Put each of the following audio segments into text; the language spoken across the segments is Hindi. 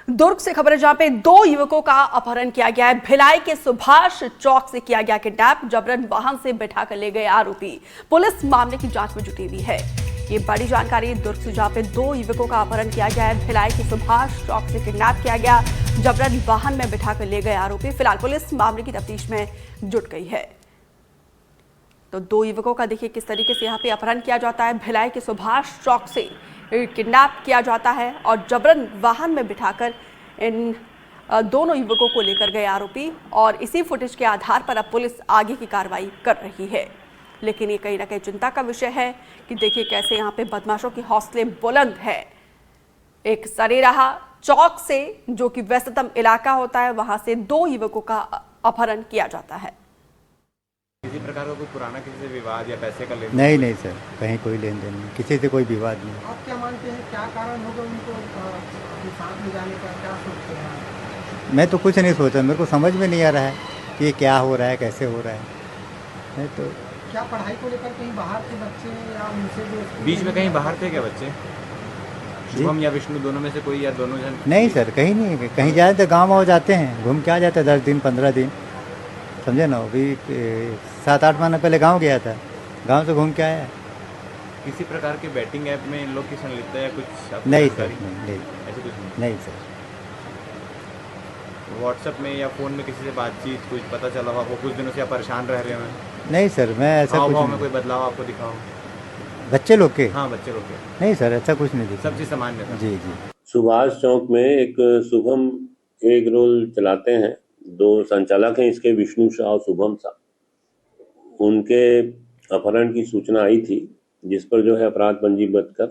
दुर्ग से खबर है जहां पे दो युवकों का अपहरण किया गया है। भिलाई के सुभाष चौक से किया गया किडनैप, जबरन वाहन से बैठाकर ले गए आरोपी। पुलिस मामले की जांच में जुटी हुई है। ये बड़ी जानकारी दुर्ग से जहां पे दो युवकों का अपहरण किया गया है। भिलाई के सुभाष चौक से किडनैप किया गया, जबरन वाहन में बैठाकर ले गए आरोपी। फिलहाल पुलिस मामले की तफ्तीश में जुट गई है। तो दो युवकों का देखिए किस तरीके से यहाँ पे अपहरण किया जाता है। भिलाई के सुभाष चौक से किडनैप किया जाता है और जबरन वाहन में बिठाकर इन दोनों युवकों को लेकर गए आरोपी। और इसी फुटेज के आधार पर अब पुलिस आगे की कार्रवाई कर रही है। लेकिन ये कहीं ना कहीं चिंता का विषय है कि देखिए कैसे यहाँ पे बदमाशों के हौसले बुलंद है। एक सरेराहा चौक से, जो कि व्यस्ततम इलाका होता है, वहां से दो युवकों का अपहरण किया जाता है। किसी प्रकार का कोई पुराना किसी से विवाद या पैसे का लेन? नहीं सर, कहीं कोई लेन देन नहीं, किसी से कोई विवाद नहीं। आप क्या मानते हैं, क्या कारण होगा उनको साथ में जाने का, क्या सोचते हैं? मैं तो कुछ नहीं सोचा, मेरे को समझ में नहीं आ रहा है कि ये क्या हो रहा है, कैसे हो रहा है। मैं तो क्या पढ़ाई को लेकर कहीं बाहर के बच्चे या उनसे जो बीच में कहीं बाहर थे क्या बच्चे? शुभम या विष्णु दोनों में से कोई या दोनों जन? नहीं सर, कहीं नहीं। कहीं जाए तो गाँव वाँव जाते हैं, घूम के आ जाते हैं 10 दिन 15 दिन, समझे ना। अभी 7-8 महीने पहले गांव गया था, गांव से घूम के आया। किसी प्रकार के बैटिंग ऐप में इन लोग की संलिप्तता या कुछ? नहीं सर, नहीं ऐसे कुछ नहीं सर। व्हाट्सएप में या फोन में किसी से बातचीत कुछ पता चला हो आपको? कुछ दिनों से आप परेशान रह रहे हैं? नहीं सर, मैं ऐसा कुछ में कोई बदलाव आपको दिखा हो? बच्चे लोग के? हाँ, बच्चे लोग के। नहीं सर, ऐसा कुछ नहीं दिखा, सब चीज़ सामान्य था। जी। सुभाष चौक में एक शुभम एग रोल चलाते हैं, दो संचालक हैं इसके, विष्णु शाह और शुभम शाह। उनके अपहरण की सूचना आई थी, जिस पर जो है अपराध पंजीबद्ध कर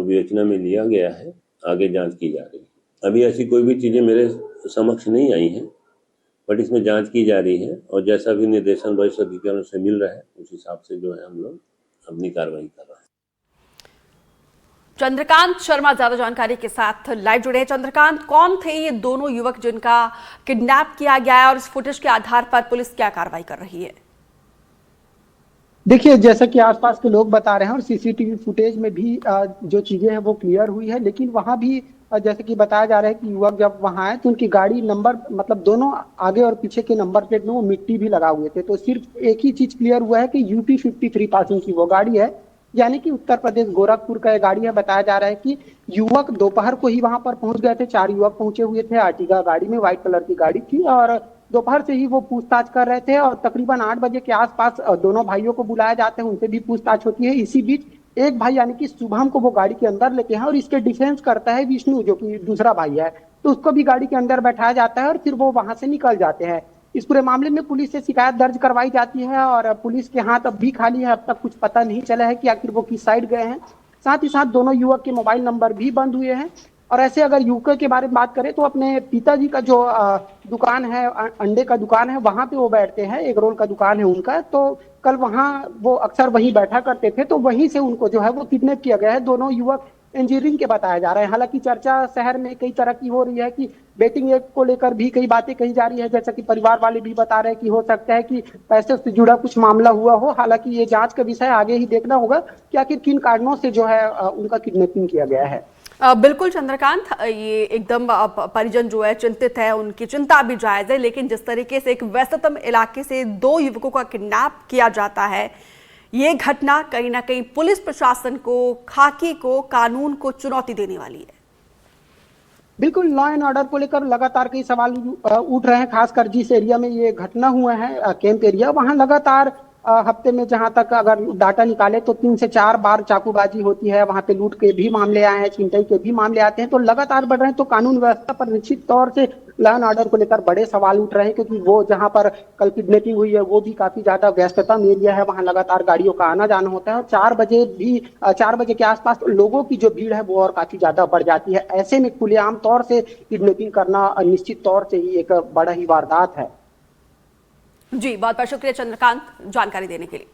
विवेचना में लिया गया है। आगे जांच की जा रही है। अभी ऐसी कोई भी चीज़ें मेरे समक्ष नहीं आई हैं, बट इसमें जांच की जा रही है और जैसा भी निर्देशन वरिष्ठ अधिकारियों से मिल रहा है उस हिसाब से जो है हम लोग अपनी कार्रवाई कर रहे हैं। चंद्रकांत शर्मा ज्यादा जानकारी के साथ लाइव जुड़े हैं। चंद्रकांत, कौन थे ये दोनों युवक जिनका किडनैप किया गया है और इस फुटेज के आधार पर पुलिस क्या कार्रवाई कर रही है? देखिए, जैसा कि आसपास के लोग बता रहे हैं और सीसीटीवी फुटेज में भी जो चीजें हैं वो क्लियर हुई है, लेकिन वहां भी जैसे कि बताया जा रहा है कि युवक जब वहां आए तो उनकी गाड़ी नंबर, मतलब दोनों आगे और पीछे के नंबर प्लेट में वो मिट्टी भी लगा हुए थे। तो सिर्फ एक ही चीज क्लियर हुआ है कि यूपी 53 पासिंग की वो गाड़ी है, यानी कि उत्तर प्रदेश गोरखपुर का ये गाड़ी है। बताया जा रहा है कि युवक दोपहर को ही वहां पर पहुंच गए थे। 4 युवक पहुंचे हुए थे आर्टिगा गाड़ी में, व्हाइट कलर की गाड़ी थी, और दोपहर से ही वो पूछताछ कर रहे थे। और तकरीबन 8 बजे के आसपास दोनों भाइयों को बुलाया जाते हैं, उनसे भी पूछताछ होती है। इसी बीच एक भाई यानी कि शुभम को वो गाड़ी के अंदर लेते हैं और इसके डिफेंस करता है विष्णु, जो कि दूसरा भाई है। तो उसको भी गाड़ी के अंदर बैठाया जाता है और फिर वो वहां से निकल जाते हैं। इस पूरे मामले में पुलिस से शिकायत दर्ज करवाई जाती है और पुलिस के हाथ अब भी खाली है। अब तक कुछ पता नहीं चला है कि आखिर वो किस साइड गए हैं। साथ ही साथ दोनों युवक के मोबाइल नंबर भी बंद हुए हैं। और ऐसे अगर युवकों के बारे में बात करें तो अपने पिताजी का जो दुकान है, अंडे का दुकान है, वहां पे वो बैठते हैं, एग रोल का दुकान है उनका। तो कल वहां वो अक्सर वहीं बैठा करते थे, तो वहीं से उनको जो है वो किडनैप किया गया है। दोनों युवक इंजीनियरिंग के बताया जा रहे हैं। हालांकि चर्चा शहर में कई तरह की हो रही है कि बेटिंग ऐप को लेकर भी कई बातें कही जा रही है, जैसा कि परिवार वाले भी बता रहे हैं कि हो सकता है कि पैसे से जुड़ा कुछ मामला हुआ हो। हालांकि ये जांच का विषय आगे ही देखना होगा कि आखिर किन कारणों से जो है उनका किडनैपिंग किया गया है। बिल्कुल चंद्रकांत, ये एकदम परिजन जो है चिंतित है, उनकी चिंता भी जायज है। लेकिन जिस तरीके से एक व्यस्ततम इलाके से दो युवकों का किडनैप किया जाता है, ये घटना कहीं ना कहीं पुलिस प्रशासन को, खाकी को, कानून को चुनौती देने वाली है। बिल्कुल, लॉ एंड ऑर्डर को लेकर लगातार कई सवाल उठ रहे हैं। खासकर जिस एरिया में ये घटना हुआ है, कैंप एरिया, वहां लगातार हफ्ते में जहां तक अगर डाटा निकाले तो 3 से 4 बार चाकूबाजी होती है। वहां पे लूट के भी मामले आए हैं, छिनतई के भी मामले आते हैं, तो लगातार बढ़ रहे हैं। तो कानून व्यवस्था पर निश्चित तौर से लॉ एंड ऑर्डर को लेकर बड़े सवाल उठ रहे हैं, क्योंकि वो जहां पर कल किडनैपिंग हुई है वो भी काफी ज्यादा व्यस्ततम एरिया है। वहां लगातार गाड़ियों का आना जाना होता है और 4 बजे के आसपास लोगों की जो भीड़ है वो और काफी ज्यादा बढ़ जाती है। ऐसे में खुलेआम तौर से किडनैपिंग करना निश्चित तौर से ही एक बड़ा ही वारदात है। जी, बहुत बहुत शुक्रिया चंद्रकांत जानकारी देने के लिए।